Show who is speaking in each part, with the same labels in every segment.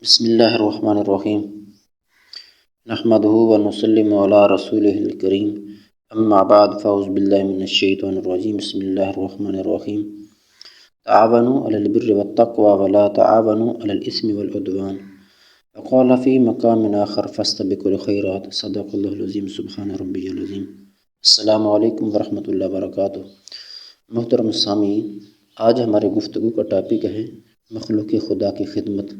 Speaker 1: بسم اللہ الرحمن الرحیم نحمدہ ونسلم علی رسولہ الکریم اما بعد فاعوذ باللہ من الشیطان الرجیم بسم اللہ الرحمن الرحیم تعاونوا علی البر والتقوى ولا تعاونوا علی الاثم والعدوان وقال فی مقام آخر فاستبقوا الخیرات صدق اللہ العظیم سبحان ربی العظیم۔ السلام علیکم ورحمۃ اللہ وبرکاتہ۔ محترم سامعین، آج ہمارے گفتگو کا ٹاپک ہے مخلوق خدا کی خدمت۔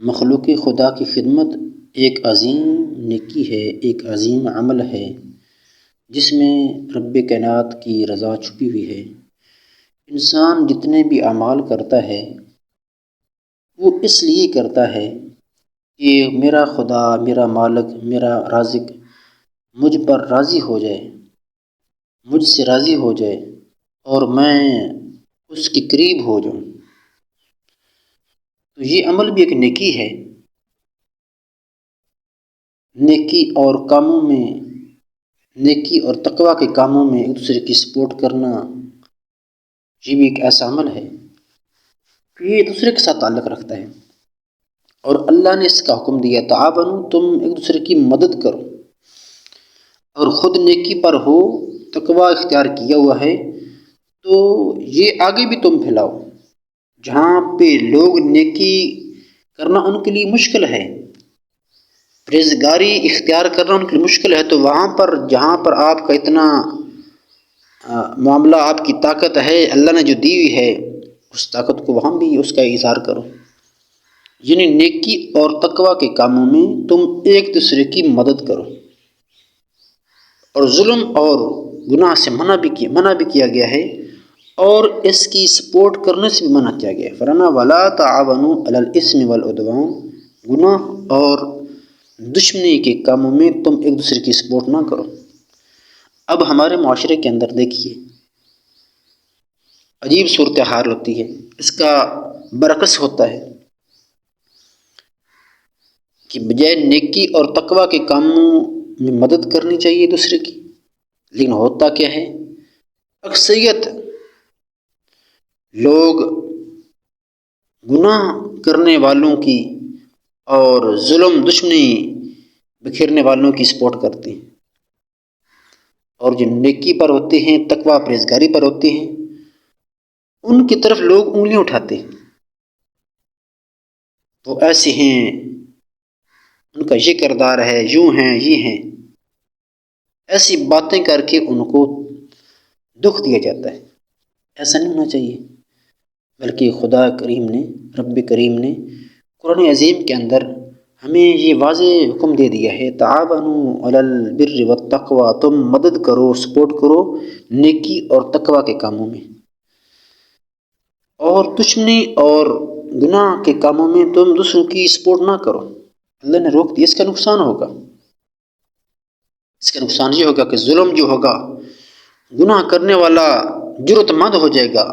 Speaker 1: مخلوق خدا کی خدمت ایک عظیم نیکی ہے، ایک عظیم عمل ہے جس میں رب کائنات کی رضا چھپی ہوئی ہے۔ انسان جتنے بھی اعمال کرتا ہے وہ اس لیے کرتا ہے کہ میرا خدا، میرا مالک، میرا رازق مجھ پر راضی ہو جائے، مجھ سے راضی ہو جائے اور میں اس کے قریب ہو جاؤں۔ تو یہ عمل بھی ایک نیکی ہے۔ نیکی اور کاموں میں، نیکی اور تقوی کے کاموں میں ایک دوسرے کی سپورٹ کرنا، یہ بھی ایک ایسا عمل ہے کہ یہ ایک دوسرے کے ساتھ تعلق رکھتا ہے، اور اللہ نے اس کا حکم دیا تعاونوا، تم ایک دوسرے کی مدد کرو، اور خود نیکی پر ہو، تقوی اختیار کیا ہوا ہے تو یہ آگے بھی تم پھیلاؤ۔ جہاں پہ لوگ نیکی کرنا ان کے لیے مشکل ہے، پرہیزگاری اختیار کرنا ان کے لیے مشکل ہے، تو وہاں پر جہاں پر آپ کا اتنا معاملہ، آپ کی طاقت ہے اللہ نے جو دی ہوئی ہے، اس طاقت کو وہاں بھی اس کا اظہار کرو۔ یعنی نیکی اور تقوی کے کاموں میں تم ایک دوسرے کی مدد کرو، اور ظلم اور گناہ سے منع بھی کیا گیا ہے، اور اس کی سپورٹ کرنے سے بھی منع کیا گیا ہے۔ فرمایا ولا تعاونوا علی الاثم والعدوان، گناہ اور دشمنی کے کاموں میں تم ایک دوسرے کی سپورٹ نہ کرو۔ اب ہمارے معاشرے کے اندر دیکھیے عجیب صورتحال ہوتی ہے، اس کا برعکس ہوتا ہے کہ بجائے نیکی اور تقوی کے کاموں میں مدد کرنی چاہیے دوسرے کی، لیکن ہوتا کیا ہے، اکثریت لوگ گناہ کرنے والوں کی اور ظلم دشمنی بکھیرنے والوں کی سپورٹ کرتے ہیں، اور جو نیکی پر ہوتے ہیں، تقوی پرہیزگاری پر ہوتے ہیں، ان کی طرف لوگ انگلیاں اٹھاتے ہیں، وہ ایسے ہیں، ان کا یہ کردار ہے، یوں ہیں، یہ ہیں، ایسی باتیں کر کے ان کو دکھ دیا جاتا ہے۔ ایسا نہیں ہونا چاہیے، بلکہ خدا کریم نے، رب کریم نے قرآن عظیم کے اندر ہمیں یہ واضح حکم دے دیا ہے تعاونوا علی البر والتقوی، تم مدد کرو، سپورٹ کرو نیکی اور تقوی کے کاموں میں، اور دشمنی اور گناہ کے کاموں میں تم دوسروں کی سپورٹ نہ کرو۔ اللہ نے روک دیا، اس کا نقصان ہوگا، اس کا نقصان یہ ہوگا کہ ظلم جو ہوگا، گناہ کرنے والا جرأت مند ہو جائے گا،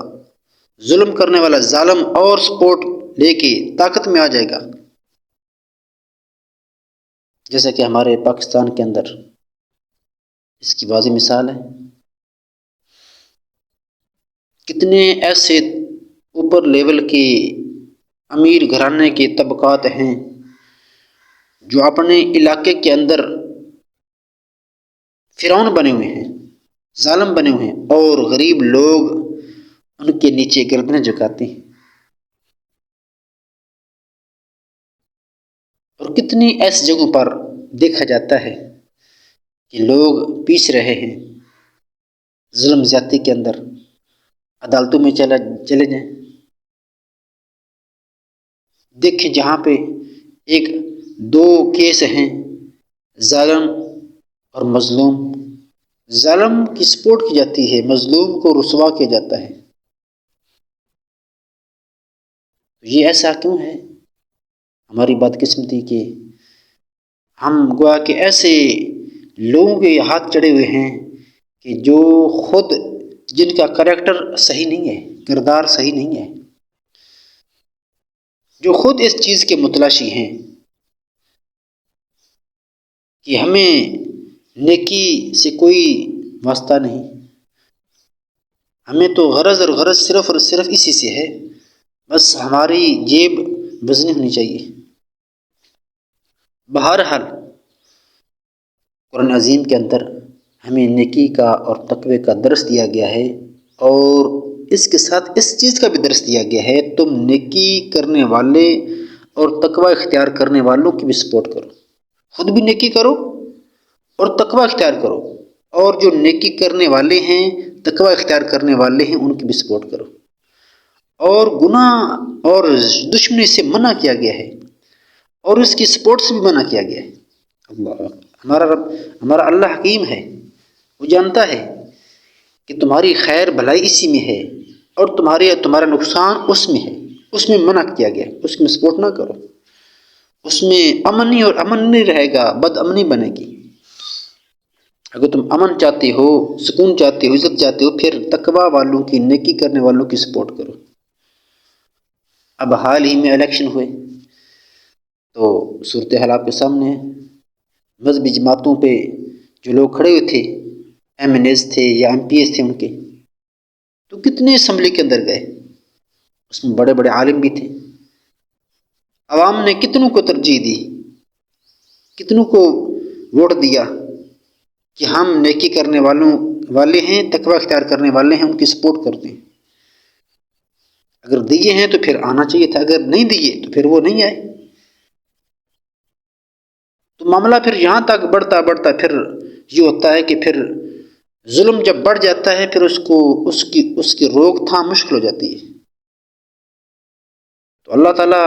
Speaker 1: ظلم کرنے والا ظالم اور سپورٹ لے کے طاقت میں آ جائے گا، جیسا کہ ہمارے پاکستان کے اندر اس کی واضح مثال ہے۔ کتنے ایسے اوپر لیول کے امیر گھرانے کے طبقات ہیں جو اپنے علاقے کے اندر فرعون بنے ہوئے ہیں، ظالم بنے ہوئے ہیں، اور غریب لوگ ان کے نیچے گردنیں جھکاتے ہیں، اور کتنی ایسی جگہوں پر دیکھا جاتا ہے کہ لوگ پیچ رہے ہیں ظلم زیادتی کے اندر، عدالتوں میں چلے جائیں، دیکھیں جہاں پہ ایک دو کیس ہیں، ظالم اور مظلوم، ظالم کی سپورٹ کی جاتی ہے، مظلوم کو رسوا کیا جاتا ہے۔ یہ ایسا کیوں ہے؟ ہماری بدقسمتی کہ ہم گویا کہ ایسے لوگوں کے ہاتھ چڑھے ہوئے ہیں کہ جو خود، جن کا کریکٹر صحیح نہیں ہے، کردار صحیح نہیں ہے، جو خود اس چیز کے متلاشی ہیں کہ ہمیں نیکی سے کوئی واسطہ نہیں، ہمیں تو غرض اور غرض صرف اور صرف اسی سے ہے، بس ہماری جیب وزنی ہونی چاہیے۔ بہرحال قرآن عظیم کے اندر ہمیں نیکی کا اور تقوی کا درس دیا گیا ہے، اور اس کے ساتھ اس چیز کا بھی درس دیا گیا ہے، تم نیکی کرنے والے اور تقوی اختیار کرنے والوں کی بھی سپورٹ کرو، خود بھی نیکی کرو اور تقوی اختیار کرو، اور جو نیکی کرنے والے ہیں، تقوی اختیار کرنے والے ہیں، ان کی بھی سپورٹ کرو۔ اور گناہ اور دشمنی سے منع کیا گیا ہے، اور اس کی سپورٹ سے بھی منع کیا گیا ہے۔ اللہ، ہمارا رب، ہمارا اللہ حکیم ہے، وہ جانتا ہے کہ تمہاری خیر بھلائی اسی میں ہے، اور تمہارا نقصان اس میں ہے، اس میں منع کیا گیا، اس میں سپورٹ نہ کرو، اس میں امن اور امن نہیں رہے گا، بد امنی بنے گی۔ اگر تم امن چاہتے ہو، سکون چاہتے ہو، عزت چاہتے ہو، پھر تقوی والوں کی، نیکی کرنے والوں کی سپورٹ کرو۔ اب حال ہی میں الیکشن ہوئے تو صورتحال آپ کے سامنے ہے۔ مذہبی جماعتوں پہ جو لوگ کھڑے ہوئے تھے، ایم این ایز تھے یا ایم پی ایس تھے ان کے، تو کتنے اسمبلی کے اندر گئے، اس میں بڑے بڑے عالم بھی تھے۔ عوام نے کتنوں کو ترجیح دی، کتنوں کو ووٹ دیا کہ ہم نیکی کرنے والے ہیں، تقوی اختیار کرنے والے ہیں، ان کی سپورٹ کرتے ہیں۔ اگر دیے ہیں تو پھر آنا چاہیے تھا، اگر نہیں دیے تو پھر وہ نہیں آئے۔ تو معاملہ پھر یہاں تک بڑھتا بڑھتا پھر یہ ہوتا ہے کہ پھر ظلم جب بڑھ جاتا ہے، پھر اس کی روک تھام مشکل ہو جاتی ہے۔ تو اللہ تعالیٰ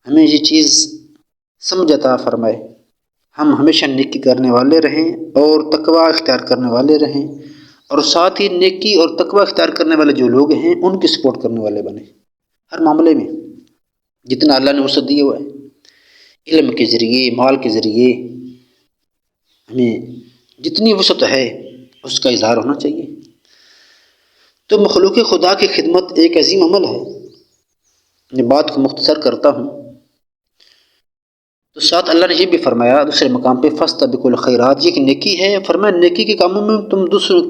Speaker 1: ہمیں یہ چیز سمجھ عطا فرمائے، ہم ہمیشہ نیکی کرنے والے رہیں اور تقوی اختیار کرنے والے رہیں، اور ساتھ ہی نیکی اور تقوی اختیار کرنے والے جو لوگ ہیں ان کی سپورٹ کرنے والے بنیں، ہر معاملے میں جتنا اللہ نے وسعت دیا ہوا ہے، علم کے ذریعے، مال کے ذریعے، ہمیں جتنی وسعت ہے اس کا اظہار ہونا چاہیے۔ تو مخلوق خدا کی خدمت ایک عظیم عمل ہے۔ میں بات کو مختصر کرتا ہوں تو ساتھ اللہ نے یہ بھی فرمایا دوسرے مقام پہ، فاستبقوا الخیرات، یہ کہ نیکی ہے، فرمایا نیکی کے کاموں میں تم دوسروں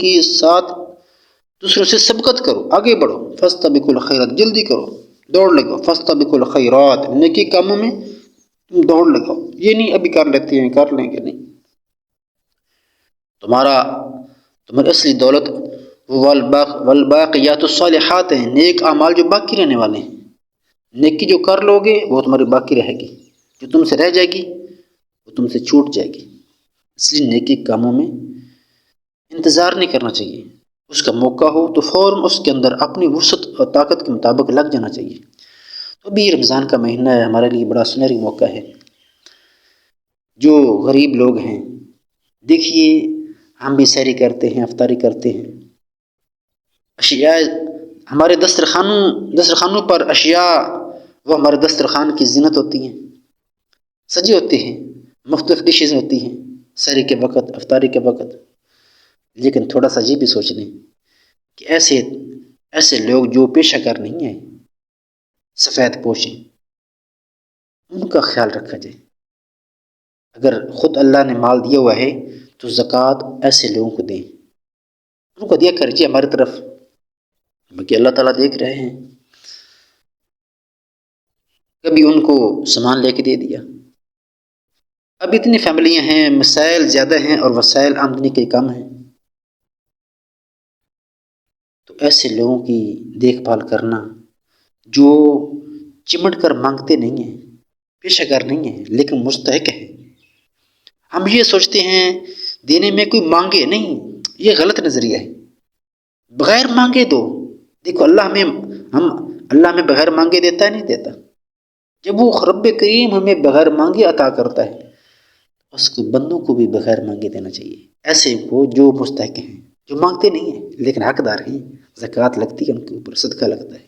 Speaker 1: سے سبقت کرو، آگے بڑھو، فاستبقوا الخیرات، جلدی کرو، دوڑ لگاؤ، فاستبقوا الخیرات، نیکی کے کاموں میں تم دوڑ لگاؤ، یہ نہیں ابھی کر لیتے ہیں، کر لیں گے، نہیں۔ تمہاری اصلی دولت والباقیات الصالحات ہیں، نیک اعمال جو باقی رہنے والے ہیں۔ نیکی جو کر لو گے وہ تمہاری باقی رہے گی، جو تم سے رہ جائے گی وہ تم سے چھوٹ جائے گی۔ اس لیے نیکی کاموں میں انتظار نہیں کرنا چاہیے، اس کا موقع ہو تو فوراً اس کے اندر اپنی وسعت اور طاقت کے مطابق لگ جانا چاہیے۔ تو ابھی رمضان کا مہینہ ہے، ہمارے لیے بڑا سنہری موقع ہے۔ جو غریب لوگ ہیں، دیکھیے ہم بھی سحری کرتے ہیں، افطاری کرتے ہیں، اشیاء ہمارے دسترخوانوں پر اشیاء وہ ہمارے دسترخوان کی زینت ہوتی ہیں، سجے ہوتے ہیں، مختلف ڈشز ہوتی ہیں سحری کے وقت، افطاری کے وقت، لیکن تھوڑا سا یہ بھی سوچ لیں کہ ایسے لوگ جو پیشہ گر نہیں ہیں، سفید پوش ہیں، ان کا خیال رکھا جائے۔ اگر خود اللہ نے مال دیا ہوا ہے تو زکوٰۃ ایسے لوگوں کو دیں، ان کو دیا کرجیے ہماری طرف، باقی اللہ تعالیٰ دیکھ رہے ہیں۔ کبھی ان کو سامان لے کے دے دیا۔ اب اتنی فیملیاں ہیں، مسائل زیادہ ہیں اور وسائل آمدنی کے کم ہیں، تو ایسے لوگوں کی دیکھ بھال کرنا جو چمٹ کر مانگتے نہیں ہیں، پیشہ گر نہیں ہیں لیکن مستحق ہیں۔ ہم یہ سوچتے ہیں دینے میں کوئی مانگے نہیں، یہ غلط نظریہ ہے، بغیر مانگے دو۔ دیکھو اللہ ہمیں بغیر مانگے دیتا ہے، نہیں دیتا۔ جب وہ رب کریم ہمیں بغیر مانگے عطا کرتا ہے، اس کو بندوں کو بھی بغیر مانگے دینا چاہیے، ایسے کو جو مستحق ہیں، جو مانگتے نہیں ہیں لیکن حقدار ہیں، زکوٰۃ لگتی ہے ان کے اوپر، صدقہ لگتا ہے۔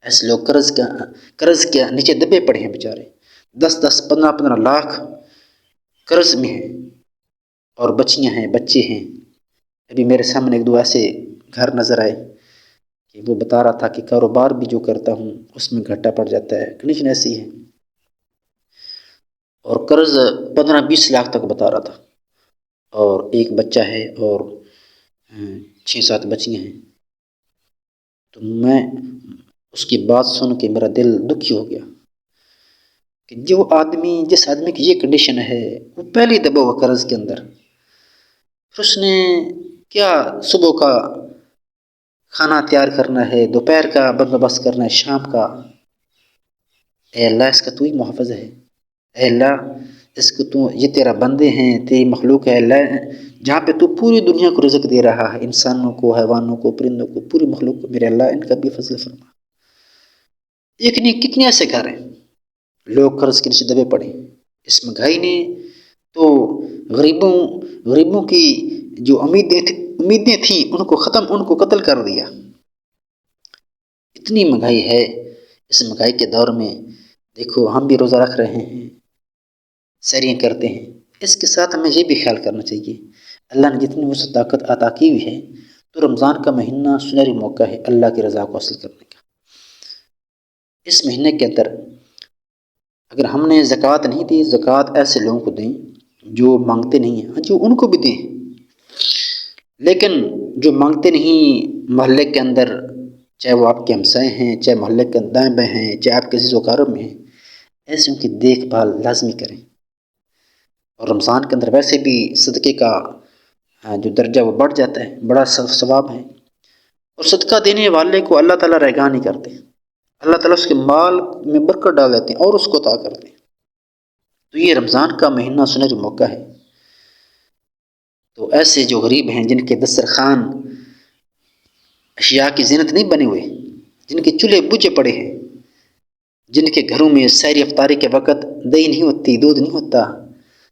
Speaker 1: ایسے لوگ قرض کے نیچے دبے پڑے ہیں بیچارے، 10 15 لاکھ قرض میں ہیں، اور بچیاں ہیں، بچے ہیں۔ ابھی میرے سامنے ایک دو ایسے گھر نظر آئے کہ وہ بتا رہا تھا کہ کاروبار بھی جو کرتا ہوں اس میں گھاٹا پڑ جاتا ہے، کنڈیشن ایسی ہے، اور قرض 15 20 لاکھ تک بتا رہا تھا، اور ایک بچہ ہے اور 6 7 بچیاں ہیں۔ تو اس کی بات سن کے میرا دل دکھی ہو گیا کہ جس آدمی کی یہ کنڈیشن ہے وہ پہلی دبا ہوا قرض کے اندر، پھر اس نے کیا صبح کا کھانا تیار کرنا ہے، دوپہر کا بندوبست کرنا ہے، شام کا۔ اے اللہ اس کا تو ہی محافظ ہے، اے اللہ اس کو تو، یہ تیرا بندے ہیں، تیری مخلوق ہے اللہ، جہاں پہ تو پوری دنیا کو رزق دے رہا ہے، انسانوں کو، حیوانوں کو، پرندوں کو، پوری مخلوق کو، میرے اللہ ان کا بھی فضل فرما۔ ایک نہیں کتنے ایسے گھر ہیں لوگ قرض کے نیچے دبے پڑے، اس مہنگائی نے تو غریبوں کی جو امیدیں تھیں ان کو قتل کر دیا۔ اتنی مہنگائی ہے، اس مہنگائی کے دور میں دیکھو ہم بھی روزہ رکھ رہے ہیں، سحریاں کرتے ہیں، اس کے ساتھ ہمیں یہ بھی خیال کرنا چاہیے اللہ نے جتنی وسعت طاقت عطا کی ہوئی ہے تو رمضان کا مہینہ سنہری موقع ہے اللہ کی رضا کو حاصل کرنے کا۔ اس مہینے کے اندر اگر ہم نے زکوٰۃ نہیں دی، زکوٰۃ ایسے لوگوں کو دیں جو مانگتے نہیں ہیں، جو ان کو بھی دیں، لیکن جو مانگتے نہیں محلے کے اندر، چاہے وہ آپ کے ہمسائے ہیں، چاہے محلے کے دائیں بائیں ہیں، چاہے آپ کے عزیز و اقارب میں ہیں، ایسے ان کی دیکھ بھال لازمی کریں۔ اور رمضان کے اندر ویسے بھی صدقے کا جو درجہ وہ بڑھ جاتا ہے، بڑا ثواب ہے، اور صدقہ دینے والے کو اللہ تعالیٰ رہگاں نہیں کرتے، اللہ تعالیٰ اس کے مال میں برکت ڈال دیتے ہیں اور اس کو عطا کرتے ہیں۔ تو یہ رمضان کا مہینہ سنہری موقع ہے، تو ایسے جو غریب ہیں جن کے دسترخوان اشیاء کی زینت نہیں بنے ہوئے، جن کے چولہے بجھے پڑے ہیں، جن کے گھروں میں سحری افطاری کے وقت دہی نہیں ہوتی، دودھ نہیں ہوتا،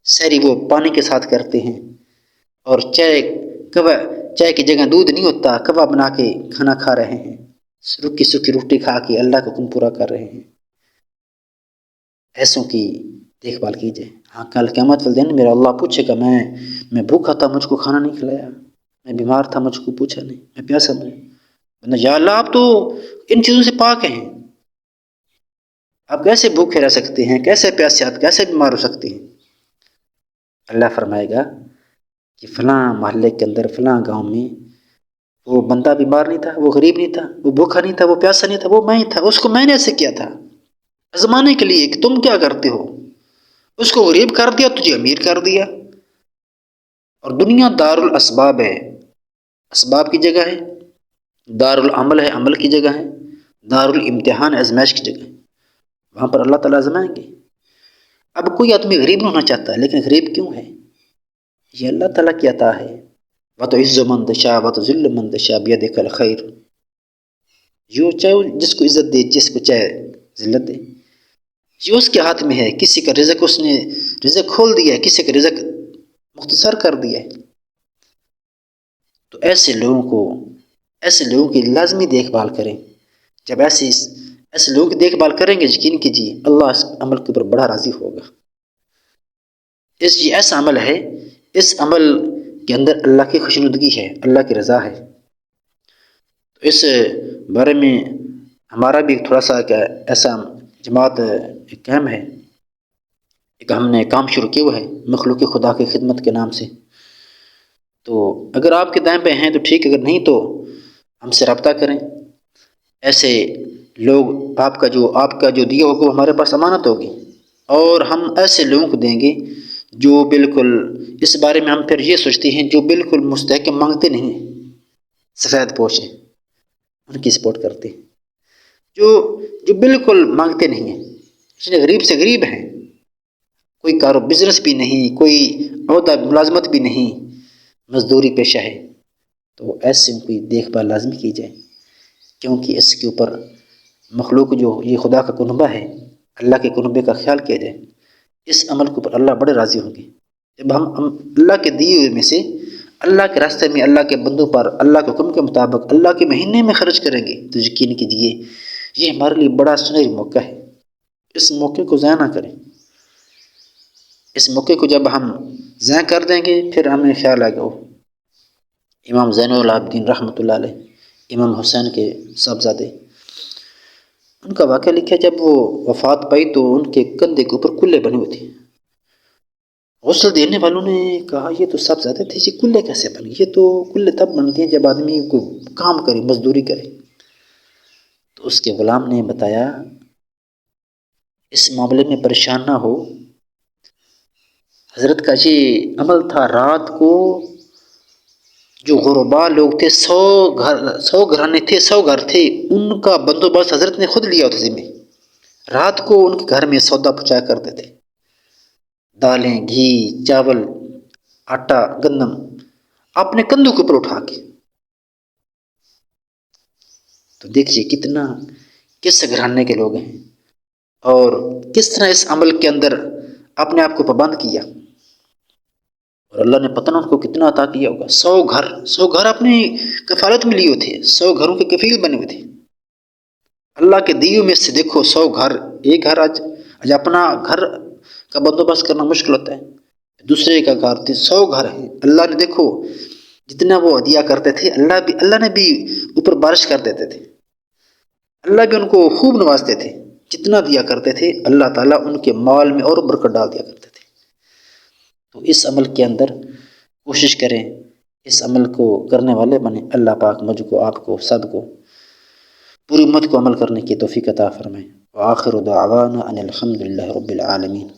Speaker 1: سحری وہ پانی کے ساتھ کرتے ہیں، اور چائے کی جگہ دودھ نہیں ہوتا، کباب بنا کے کھانا کھا رہے ہیں، رکی سکی روٹی کھا کے اللہ کا حکم پورا کر رہے ہیں، ایسوں کی دیکھ بھال کیجیے۔ ہاں کل قیامت والے دن میرا اللہ پوچھے گا، میں بھوکا تھا مجھ کو کھانا نہیں کھلایا، میں بیمار تھا مجھ کو پوچھا نہیں، میں پیاسا ہوں، یا اللہ آپ تو ان چیزوں سے پاک ہیں، آپ کیسے بھوکے رہ سکتے ہیں، کیسے پیاسے، آپ کیسے بیمار ہو سکتے ہیں؟ اللہ فرمائے گا کہ فلاں محلے کے اندر، فلاں گاؤں میں وہ بندہ بیمار نہیں تھا، وہ غریب نہیں تھا، وہ بھوکا نہیں تھا، وہ پیاسا نہیں تھا، وہ میں ہی تھا، اس کو میں نے ایسے کیا تھا آزمانے کے لیے کہ تم کیا کرتے ہو، اس کو غریب کر دیا، تجھے امیر کر دیا۔ اور دنیا دار الاسباب ہے، اسباب کی جگہ ہے، دار العمل ہے، عمل کی جگہ ہے، دار الامتحان آزمائش کی جگہ ہے، وہاں پر اللہ تعالیٰ آزمائیں گے۔ اب کوئی آدمی غریب نہیں ہونا چاہتا ہے، لیکن غریب کیوں ہے؟ یہ اللہ تعالیٰ کی عطا ہے، وَتُعِزُّ مَن تَشَاءُ وَتُذِلُّ مَن تَشَاءُ بِيَدِكَ الْخَيْرُ، جو چاہے جس کو عزت دے، جس کو چاہے ذلت دے، یہ اس کے ہاتھ میں ہے۔ کسی کا رزق اس نے رزق کھول دیا ہے، کسی کا رزق مختصر کر دیا ہے۔ تو ایسے لوگوں کی لازمی دیکھ بھال کریں۔ جب ایسے لوگوں کی دیکھ بھال کریں گے، یقین کیجیے اللہ اس عمل کے اوپر بڑا راضی ہوگا۔ یہ ایسا عمل ہے، اس عمل کے اندر اللہ کی خوشنودگی ہے، اللہ کی رضا ہے۔ تو اس بارے میں ہمارا بھی تھوڑا سا ایسا جماعت ایک اہم ہے، ایک ہم نے کام شروع کیا ہوا ہے مخلوق خدا کی خدمت کے نام سے۔ تو اگر آپ کے دائیں بائیں ہیں تو ٹھیک، اگر نہیں تو ہم سے رابطہ کریں۔ ایسے لوگ آپ کا جو دیا ہوگا ہمارے پاس امانت ہوگی، اور ہم ایسے لوگوں کو دیں گے جو بالکل اس بارے میں ہم پھر یہ سوچتے ہیں، جو بالکل مستحکم مانگتے نہیں ہیں، سفید پوش ہیں، ان کی سپورٹ کرتے ہیں، جو بالکل مانگتے نہیں ہیں، اس لیے غریب سے غریب ہیں، کوئی بزنس بھی نہیں، کوئی عہدہ ملازمت بھی نہیں، مزدوری پیشہ ہے، تو ایسے ان کی دیکھ بھال لازمی کی جائے، کیونکہ اس کے اوپر مخلوق جو یہ خدا کا کنبہ ہے، اللہ کے کنبے کا خیال کیا جائے، اس عمل کے اوپر اللہ بڑے راضی ہوں گے۔ جب ہم اللہ کے دیے ہوئے میں سے اللہ کے راستے میں، اللہ کے بندوں پر، اللہ کے حکم کے مطابق اللہ کے مہینے میں خرچ کریں گے، تو یقین کیجیے یہ ہمارے لیے بڑا سنہری موقع ہے۔ اس موقع کو ضائع نہ کریں۔ اس موقع کو جب ہم ضائع کر دیں گے، پھر ہمیں خیال آئے گا امام زین العابدین رحمۃ اللہ علیہ، امام حسین کے صاحبزادے، ان کا واقعہ لکھا، جب وہ وفات پائی تو ان کے کندھے کے اوپر کلے بنے ہوئے تھے۔ غسل دینے والوں نے کہا یہ تو صاحبزادے تھے، یہ کلے کیسے بن گئے؟ یہ تو کلے تب بنتے ہیں جب آدمی کو کام کرے، مزدوری کرے۔ تو تو اس کے غلام نے بتایا اس معاملے میں پریشان نہ ہو، حضرت کا یہ عمل تھا، رات کو جو غربا لوگ تھے، 100 گھرانے تھے، 100 گھر تھے، ان کا بندوبست حضرت نے خود لیا تھا ذمہ۔ رات کو ان کے گھر میں سودا پہنچایا کرتے تھے، دالیں، گھی، چاول، آٹا، گندم، اپنے کندھوں کے اوپر اٹھا کے۔ تو دیکھیے کتنا، کس گھرانے کے لوگ ہیں اور کس طرح اس عمل کے اندر اپنے آپ کو پابند کیا، اور اللہ نے پتہ نہ ان کو کتنا عطا کیا ہوگا۔ 100 گھر اپنی کفالت میں لیے ہوئے تھے، 100 گھروں کے کفیل بنے ہوئے تھے۔ اللہ کے دیوں میں سے دیکھو 100 گھر، ایک گھر آج اپنا گھر کا بندوبست کرنا مشکل ہوتا ہے، دوسرے کا گھر تھے، 100 گھر ہیں۔ اللہ نے دیکھو جتنا وہ دیا کرتے تھے، اللہ نے بھی اوپر بارش کر دیتے تھے، اللہ بھی ان کو خوب نوازتے تھے، جتنا دیا کرتے تھے اللہ تعالیٰ ان کے مال میں اور برکت ڈال دیا کرتے تھے۔ تو اس عمل کے اندر کوشش کریں، اس عمل کو کرنے والے بنیں۔ اللہ پاک مجھ کو، آپ کو، سب کو، پوری امت کو عمل کرنے کی توفیق عطا فرمائے۔ وآخر دعوانا ان الحمد للہ رب العالمین۔